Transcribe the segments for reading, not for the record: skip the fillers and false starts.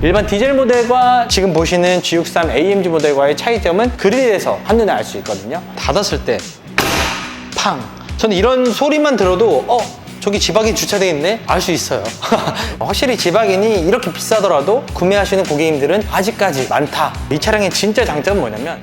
일반 디젤 모델과 지금 보시는 G63 AMG 모델과의 차이점은 그릴에서 한눈에 알 수 있거든요. 닫았을 때 팡! 저는 이런 소리만 들어도 저기 지박인 주차되어 있네? 알 수 있어요. 확실히 지박인이 이렇게 비싸더라도 구매하시는 고객님들은 아직까지 많다. 이 차량의 진짜 장점은 뭐냐면,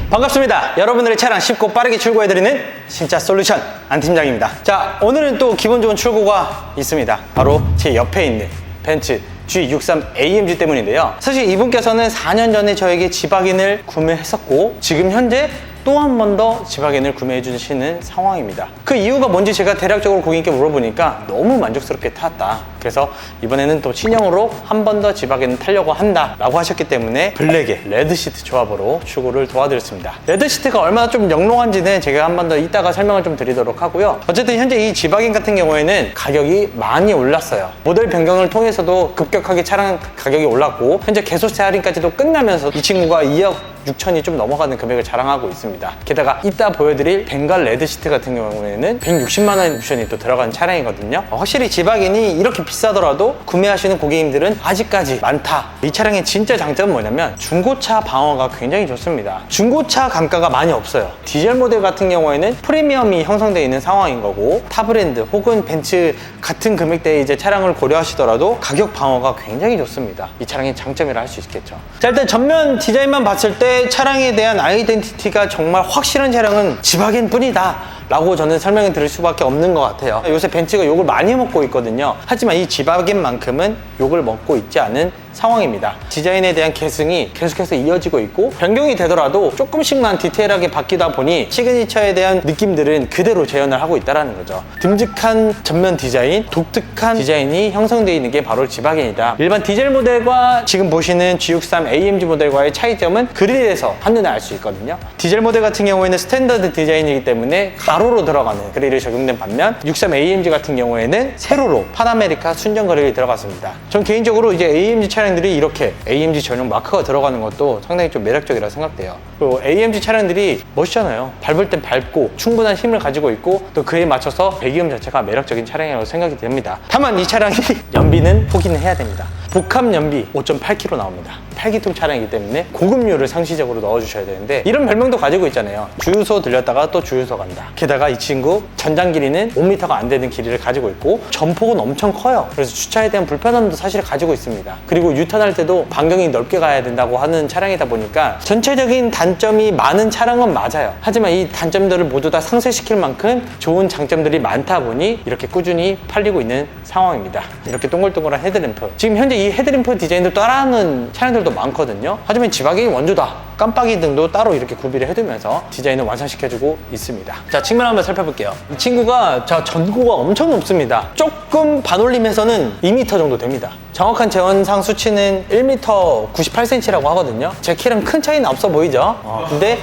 반갑습니다. 여러분들의 차량 쉽고 빠르게 출고해드리는 진짜 솔루션 안 팀장입니다. 자, 오늘은 또 기분 좋은 출고가 있습니다. 바로 제 옆에 있는 벤츠 G63 AMG 때문인데요. 사실 이분께서는 4년 전에 저에게 지박인을 구매했었고, 지금 현재 또 한 번 더 지박인을 구매해 주시는 상황입니다. 그 이유가 뭔지 제가 대략적으로 고객님께 물어보니까 너무 만족스럽게 탔다. 그래서 이번에는 또 신형으로 한 번 더 지박인을 타려고 한다 라고 하셨기 때문에 블랙의 레드 시트 조합으로 출고를 도와드렸습니다. 레드 시트가 얼마나 좀 영롱한지는 제가 한 번 더 이따가 설명을 좀 드리도록 하고요. 어쨌든 현재 이 지박인 같은 경우에는 가격이 많이 올랐어요. 모델 변경을 통해서도 급격하게 차량 가격이 올랐고, 현재 개소세 할인까지도 끝나면서 이 친구가 2억 6천이 좀 넘어가는 금액을 자랑하고 있습니다. 게다가 이따 보여드릴 벵갈 레드 시트 같은 경우에는 160만 원 옵션이 또 들어간 차량이거든요. 확실히 지박인이 이렇게 비싸더라도 구매하시는 고객님들은 아직까지 많다. 이 차량의 진짜 장점은 뭐냐면 중고차 방어가 굉장히 좋습니다. 중고차 감가가 많이 없어요. 디젤 모델 같은 경우에는 프리미엄이 형성되어 있는 상황인 거고, 타 브랜드 혹은 벤츠 같은 금액대의 이제 차량을 고려하시더라도 가격 방어가 굉장히 좋습니다. 이 차량의 장점이라 할 수 있겠죠. 자, 일단 전면 디자인만 봤을 때 차량에 대한 아이덴티티가 정말 확실한 차량은 지박인 뿐이다 라고 저는 설명을 드릴 수밖에 없는 것 같아요. 요새 벤츠가 욕을 많이 먹고 있거든요. 하지만 이 지박인만큼은 욕을 먹고 있지 않은 상황입니다. 디자인에 대한 계승이 계속해서 이어지고 있고, 변경이 되더라도 조금씩만 디테일하게 바뀌다 보니 시그니처에 대한 느낌들은 그대로 재현을 하고 있다는 거죠. 듬직한 전면 디자인, 독특한 디자인이 형성되어 있는 게 바로 지박인이다. 일반 디젤 모델과 지금 보시는 G63 AMG 모델과의 차이점은 그릴에서 한눈에 알 수 있거든요. 디젤 모델 같은 경우에는 스탠더드 디자인이기 때문에 가로로 들어가는 그릴이 적용된 반면, 63 AMG 같은 경우에는 세로로 파나메리카 순정 그릴이 들어갔습니다. 전 개인적으로 이제 AMG 차량들이 이렇게 AMG 전용 마크가 들어가는 것도 상당히 좀 매력적이라 생각돼요. 그리고 AMG 차량들이 멋있잖아요. 밟을 땐 밟고 충분한 힘을 가지고 있고, 또 그에 맞춰서 배기음 자체가 매력적인 차량이라고 생각이 됩니다. 다만 이 차량이 연비는 포기는 해야 됩니다. 복합 연비 5.8km 나옵니다. 8기통 차량이기 때문에 고급류를 상시적으로 넣어주셔야 되는데, 이런 별명도 가지고 있잖아요. 주유소 들렸다가 또 주유소 간다. 게다가 이 친구 전장 길이는 5m가 안 되는 길이를 가지고 있고, 전폭은 엄청 커요. 그래서 주차에 대한 불편함도 사실 가지고 있습니다. 그리고 유턴할 때도 반경이 넓게 가야 된다고 하는 차량이다 보니까 전체적인 단점이 많은 차량은 맞아요. 하지만 이 단점들을 모두 다 상쇄시킬 만큼 좋은 장점들이 많다 보니 이렇게 꾸준히 팔리고 있는 상황입니다. 이렇게 동글동글한 헤드램프, 지금 현재 이 헤드램프 디자인도 따라하는 차량들도 많거든요. 하지만 지박인이 원조다. 깜빡이 등도 따로 이렇게 구비를 해두면서 디자인을 완성시켜주고 있습니다. 자, 측면 한번 살펴볼게요. 이 친구가 전고가 엄청 높습니다. 조금 반올림해서는 2m 정도 됩니다. 정확한 재원상 수치는 1m 98cm라고 하거든요. 제 키랑 큰 차이는 없어 보이죠? 근데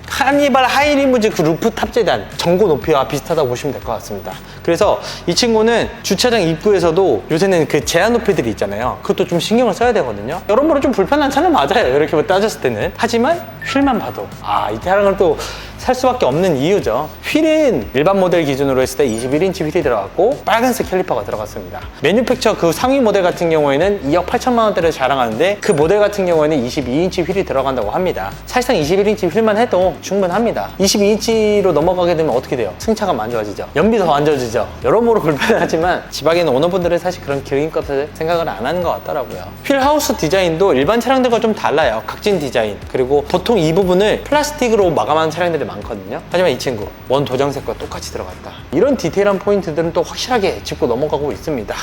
카니발 하이리무즈 그 루프 탑재단 전고 높이와 비슷하다고 보시면 될 것 같습니다. 그래서 이 친구는 주차장 입구에서도 요새는 그 제한 높이들이 있잖아요. 그것도 좀 신경을 써야 되거든요. 여러모로 좀 불편한 차는 맞아요, 이렇게 따졌을 때는. 하지만 휠만 봐도 이 차량을 또 살 수밖에 없는 이유죠. 휠은 일반 모델 기준으로 했을 때 21인치 휠이 들어갔고, 빨간색 캘리퍼가 들어갔습니다. 매뉴팩처 그 상위 모델 같은 경우에는 2억 8천만 원대를 자랑하는데, 그 모델 같은 경우에는 22인치 휠이 들어간다고 합니다. 사실상 21인치 휠만 해도 충분합니다. 22인치로 넘어가게 되면 어떻게 돼요? 승차감 안 좋아지죠. 연비도 안 좋아지죠. 여러모로 불편하지만 지박인 오너분들은 사실 그런 기름값을 생각을 안 하는 것 같더라고요. 휠 하우스 디자인도 일반 차량들과 좀 달라요. 각진 디자인. 그리고 보통 이 부분을 플라스틱으로 마감하는 차량들이 많거든요. 하지만 이 친구 원 도장색과 똑같이 들어갔다. 이런 디테일한 포인트들은 또 확실하게 짚고 넘어가고 있습니다.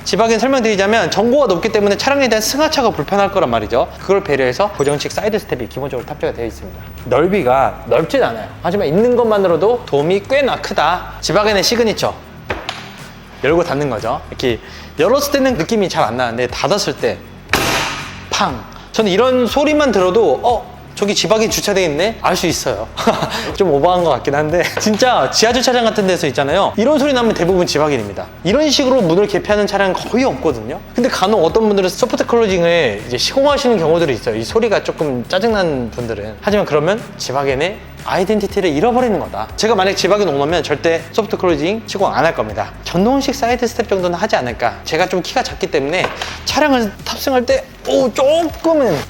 지박인 설명드리자면, 전고가 높기 때문에 차량에 대한 승하차가 불편할 거란 말이죠. 그걸 배려해서 고정식 사이드 스텝이 기본적으로 탑재가 되어 있습니다. 넓이가 넓진 않아요. 하지만 있는 것만으로도 도움이 꽤나 크다. 지박인의 시그니처, 열고 닫는 거죠. 이렇게 열었을 때는 느낌이 잘 안 나는데 닫았을 때 팡! 저는 이런 소리만 들어도 저기 지박인 주차되어 있네? 알 수 있어요. 좀 오버한 것 같긴 한데, 진짜 지하주차장 같은 데서 있잖아요. 이런 소리 나면 대부분 지박인입니다. 이런 식으로 문을 개폐하는 차량은 거의 없거든요. 근데 간혹 어떤 분들은 소프트 클로징을 이제 시공하시는 경우들이 있어요. 이 소리가 조금 짜증나는 분들은. 하지만 그러면 지박인의 아이덴티티를 잃어버리는 거다. 제가 만약 지박이 오면 절대 소프트 클로징 시공 안 할 겁니다. 전동식 사이드 스텝 정도는 하지 않을까. 제가 좀 키가 작기 때문에 차량을 탑승할 때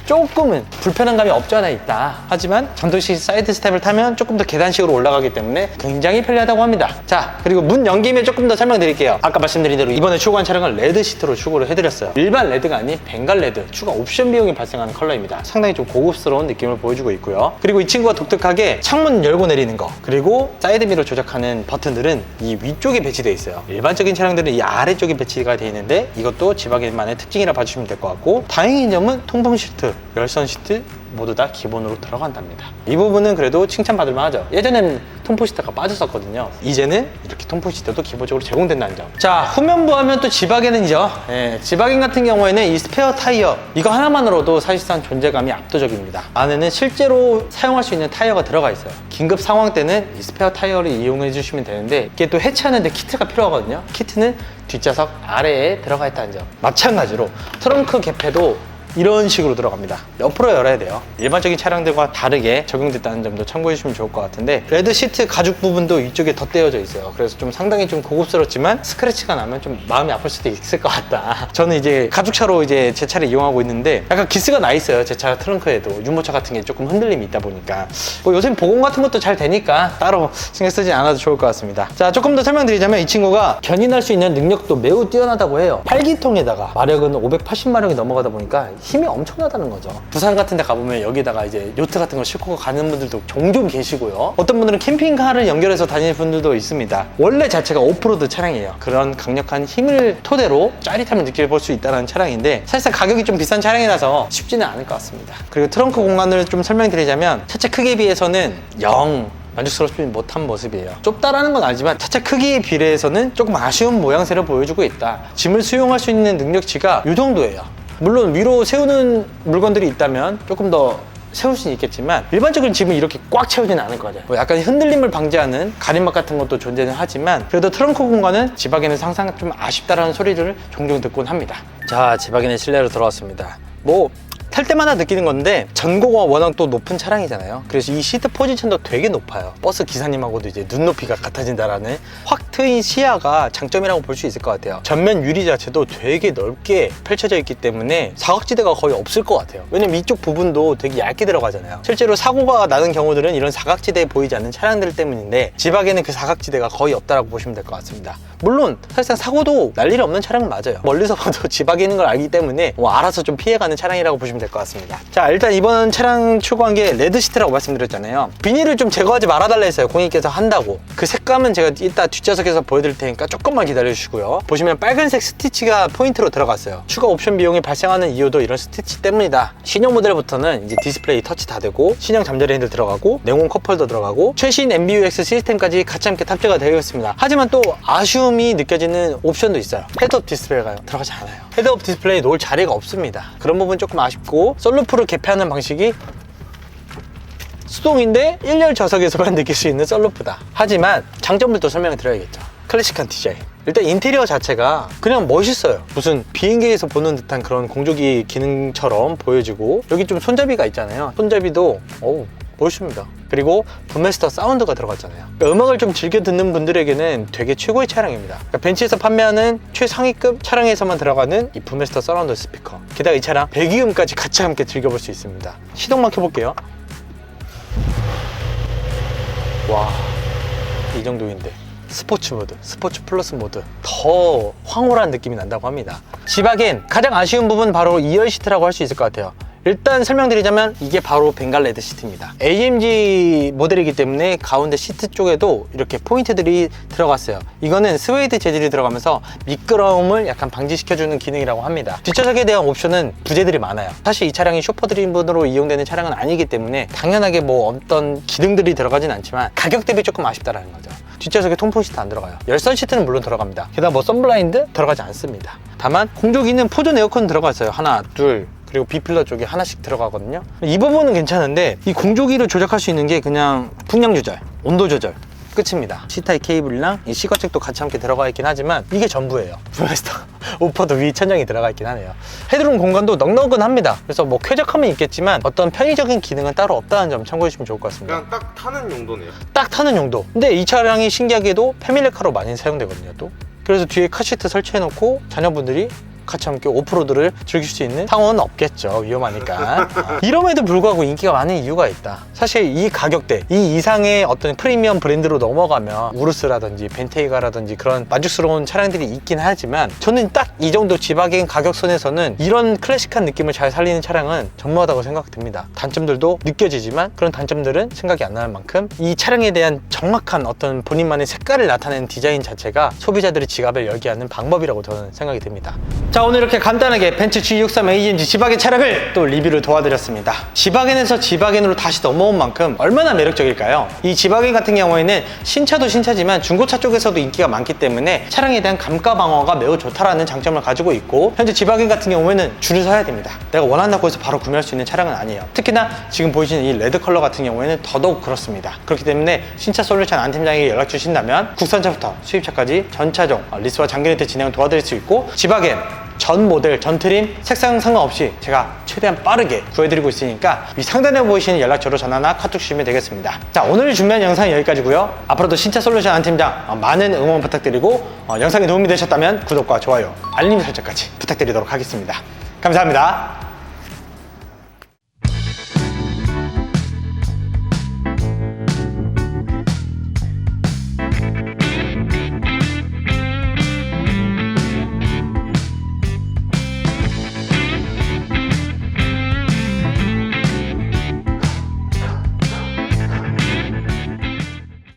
조금은 불편한 감이 없지 않아 있다. 하지만 전동식 사이드 스텝을 타면 조금 더 계단식으로 올라가기 때문에 굉장히 편리하다고 합니다. 자, 그리고 문 연김에 조금 더 설명드릴게요. 아까 말씀드린 대로 이번에 출고한 차량은 레드 시트로 출고를 해드렸어요. 일반 레드가 아닌 벵갈 레드, 추가 옵션 비용이 발생하는 컬러입니다. 상당히 좀 고급스러운 느낌을 보여주고 있고요. 그리고 이 친구가 독특하게 창문 열고 내리는 거, 그리고 사이드미러 조작하는 버튼들은 이 위쪽에 배치되어 있어요. 일반적인 차량들은 이 아래쪽에 배치가 되어 있는데 이것도 지박인만의 특징이라 봐주시면 될 것 같고, 다행인 점은 통풍 시트, 열선 시트 모두 다 기본으로 들어간답니다. 이 부분은 그래도 칭찬받을 만하죠. 예전에는 통풍 시트가 빠졌었거든요. 이제는 이렇게 통풍 시트도 기본적으로 제공된다는 점. 자, 후면부 하면 또 지박인이죠. 지박인 같은 경우에는 이 스페어 타이어, 이거 하나만으로도 사실상 존재감이 압도적입니다. 안에는 실제로 사용할 수 있는 타이어가 들어가 있어요. 긴급 상황 때는 이 스페어 타이어를 이용해 주시면 되는데, 이게 또 해체하는데 키트가 필요하거든요. 키트는 뒷좌석 아래에 들어가 있다는 점. 마찬가지로 트렁크 개폐도 이런 식으로 들어갑니다. 옆으로 열어야 돼요. 일반적인 차량들과 다르게 적용됐다는 점도 참고해 주시면 좋을 것 같은데, 레드 시트 가죽 부분도 이쪽에 덧대어져 있어요. 그래서 좀 상당히 좀 고급스럽지만 스크래치가 나면 좀 마음이 아플 수도 있을 것 같다. 저는 이제 가죽차로 이제 제 차를 이용하고 있는데 약간 기스가 나 있어요. 제 차 트렁크에도 유모차 같은 게 조금 흔들림이 있다 보니까, 뭐 요새 보공 같은 것도 잘 되니까 따로 신경 쓰지 않아도 좋을 것 같습니다. 자, 조금 더 설명드리자면 이 친구가 견인할 수 있는 능력도 매우 뛰어나다고 해요. 8기통에다가 마력은 580마력이 넘어가다 보니까 힘이 엄청나다는 거죠. 부산 같은 데 가보면 여기다가 이제 요트 같은 거 싣고 가는 분들도 종종 계시고요. 어떤 분들은 캠핑카를 연결해서 다니는 분들도 있습니다. 원래 자체가 오프로드 차량이에요. 그런 강력한 힘을 토대로 짜릿함을 느껴볼 수 있다는 차량인데, 사실상 가격이 좀 비싼 차량이라서 쉽지는 않을 것 같습니다. 그리고 트렁크 공간을 좀 설명드리자면 차체 크기에 비해서는 만족스럽지 못한 모습이에요. 좁다라는 건 아니지만 차체 크기에 비례해서는 조금 아쉬운 모양새를 보여주고 있다. 짐을 수용할 수 있는 능력치가 이 정도예요. 물론 위로 세우는 물건들이 있다면 조금 더 세울 수는 있겠지만 일반적인 짐은 이렇게 꽉 채우지는 않을 거죠. 뭐 약간 흔들림을 방지하는 가림막 같은 것도 존재는 하지만, 그래도 트렁크 공간은 지박에는 항상 좀 아쉽다라는 소리를 종종 듣곤 합니다. 자, 지박인의 실내로 들어왔습니다. 탈 때마다 느끼는 건데 전고가 워낙 또 높은 차량이잖아요. 그래서 이 시트 포지션도 되게 높아요. 버스 기사님하고도 이제 눈높이가 같아진다라는 확 트인 시야가 장점이라고 볼 수 있을 것 같아요. 전면 유리 자체도 되게 넓게 펼쳐져 있기 때문에 사각지대가 거의 없을 것 같아요. 왜냐면 이쪽 부분도 되게 얇게 들어가잖아요. 실제로 사고가 나는 경우들은 이런 사각지대에 보이지 않는 차량들 때문인데, 지박에는 그 사각지대가 거의 없다라고 보시면 될 것 같습니다. 물론 사실상 사고도 날 일이 없는 차량은 맞아요. 멀리서 봐도 지박에 있는 걸 알기 때문에 알아서 좀 피해가는 차량이라고 보시면 될 것 같습니다. 자, 일단 이번 차량 출고한 게 레드 시트라고 말씀드렸잖아요. 비닐을 좀 제거하지 말아달라 했어요. 고객님께서 한다고. 그 색감은 제가 이따 뒷좌석에서 보여드릴 테니까 조금만 기다려주시고요. 보시면 빨간색 스티치가 포인트로 들어갔어요. 추가 옵션 비용이 발생하는 이유도 이런 스티치 때문이다. 신형 모델부터는 이제 디스플레이 터치 다 되고, 신형 잠자리 핸들 들어가고, 냉온 컵홀더 들어가고, 최신 MBUX 시스템까지 같이 함께 탑재가 되어 있습니다. 하지만 또 아쉬움이 느껴지는 옵션도 있어요. 헤드업 디스플레이가 들어가지 않아요. 헤드업 디스플레이 놓을 자리가 없습니다. 그런 부분 조금 아쉽고, 썬루프를 개폐하는 방식이 수동인데 1열 좌석에서만 느낄 수 있는 썬루프다. 하지만 장점들도 설명을 드려야겠죠. 클래식한 디자인. 일단 인테리어 자체가 그냥 멋있어요. 무슨 비행기에서 보는 듯한 그런 공조기 기능처럼 보여지고, 여기 좀 손잡이가 있잖아요. 손잡이도 멋있습니다. 그리고 붐메스터 사운드가 들어갔잖아요. 그러니까 음악을 좀 즐겨 듣는 분들에게는 되게 최고의 차량입니다. 그러니까 벤츠에서 판매하는 최상위급 차량에서만 들어가는 이 붐메스터 사운드 스피커, 게다가 이 차량 배기음까지 같이 함께 즐겨볼 수 있습니다. 시동만 켜볼게요. 와, 이 정도인데 스포츠 모드, 스포츠 플러스 모드, 더 황홀한 느낌이 난다고 합니다. 지박엔 가장 아쉬운 부분 바로 2열 시트라고 할 수 있을 것 같아요. 일단 설명드리자면 이게 바로 벵갈 레드 시트입니다. AMG 모델이기 때문에 가운데 시트 쪽에도 이렇게 포인트들이 들어갔어요. 이거는 스웨이드 재질이 들어가면서 미끄러움을 약간 방지시켜주는 기능이라고 합니다. 뒷좌석에 대한 옵션은 부재들이 많아요. 사실 이 차량이 슈퍼 드림으로 이용되는 차량은 아니기 때문에 당연하게 뭐 어떤 기능들이 들어가진 않지만 가격 대비 조금 아쉽다라는 거죠. 뒷좌석에 통풍 시트 안 들어가요. 열선 시트는 물론 들어갑니다. 게다가 뭐 선블라인드 들어가지 않습니다. 다만 공조기는 포존 에어컨 들어갔어요. 하나, 둘, 그리고 B필러 쪽에 하나씩 들어가거든요. 이 부분은 괜찮은데, 이 공조기를 조작할 수 있는 게 그냥 풍량 조절, 온도 조절, 끝입니다. C타입 케이블이랑 이 C거잭도 같이 함께 들어가 있긴 하지만 이게 전부예요. 브레스터 우퍼도 위 천장이 들어가 있긴 하네요. 헤드룸 공간도 넉넉은합니다. 그래서 뭐 쾌적함은 있겠지만 어떤 편의적인 기능은 따로 없다는 점 참고해 주시면 좋을 것 같습니다. 그냥 딱 타는 용도네요. 딱 타는 용도. 근데 이 차량이 신기하게도 패밀리카로 많이 사용되거든요 또. 그래서 뒤에 카시트 설치해 놓고 자녀분들이 같이 함께 오프로드를 즐길 수 있는 상황은 없겠죠. 위험하니까. 이럼에도 불구하고 인기가 많은 이유가 있다. 사실 이 가격대, 이 이상의 어떤 프리미엄 브랜드로 넘어가면 우르스라든지 벤테이가라든지 그런 만족스러운 차량들이 있긴 하지만 저는 딱 이 정도 지바겐 가격선에서는 이런 클래식한 느낌을 잘 살리는 차량은 전무하다고 생각됩니다. 단점들도 느껴지지만 그런 단점들은 생각이 안 나는 만큼 이 차량에 대한 정확한 어떤 본인만의 색깔을 나타내는 디자인 자체가 소비자들의 지갑을 열게 하는 방법이라고 저는 생각이 듭니다. 자, 오늘 이렇게 간단하게 벤츠 G63 AMG 지바겐 차량을 또 리뷰를 도와드렸습니다. 지바겐에서 지바겐으로 다시 넘어온 만큼 얼마나 매력적일까요? 이 지바겐 같은 경우에는 신차도 신차지만 중고차 쪽에서도 인기가 많기 때문에 차량에 대한 감가 방어가 매우 좋다라는 장점을 가지고 있고, 현재 지바겐 같은 경우에는 줄을 서야 됩니다. 내가 원한다고 해서 바로 구매할 수 있는 차량은 아니에요. 특히나 지금 보이시는 이 레드 컬러 같은 경우에는 더더욱 그렇습니다. 그렇기 때문에 신차 솔루션 안 팀장에게 연락 주신다면 국산차부터 수입차까지 전차종 리스와 장기 렌트 진행을 도와드릴 수 있고, 지바겐 전 모델, 전 트림, 색상 상관없이 제가 최대한 빠르게 구해드리고 있으니까 이 상단에 보이시는 연락처로 전화나 카톡 주시면 되겠습니다. 자, 오늘 준비한 영상은 여기까지고요. 앞으로도 신차 솔루션 안 팀장 많은 응원 부탁드리고 영상이 도움이 되셨다면 구독과 좋아요, 알림 설정까지 부탁드리도록 하겠습니다. 감사합니다.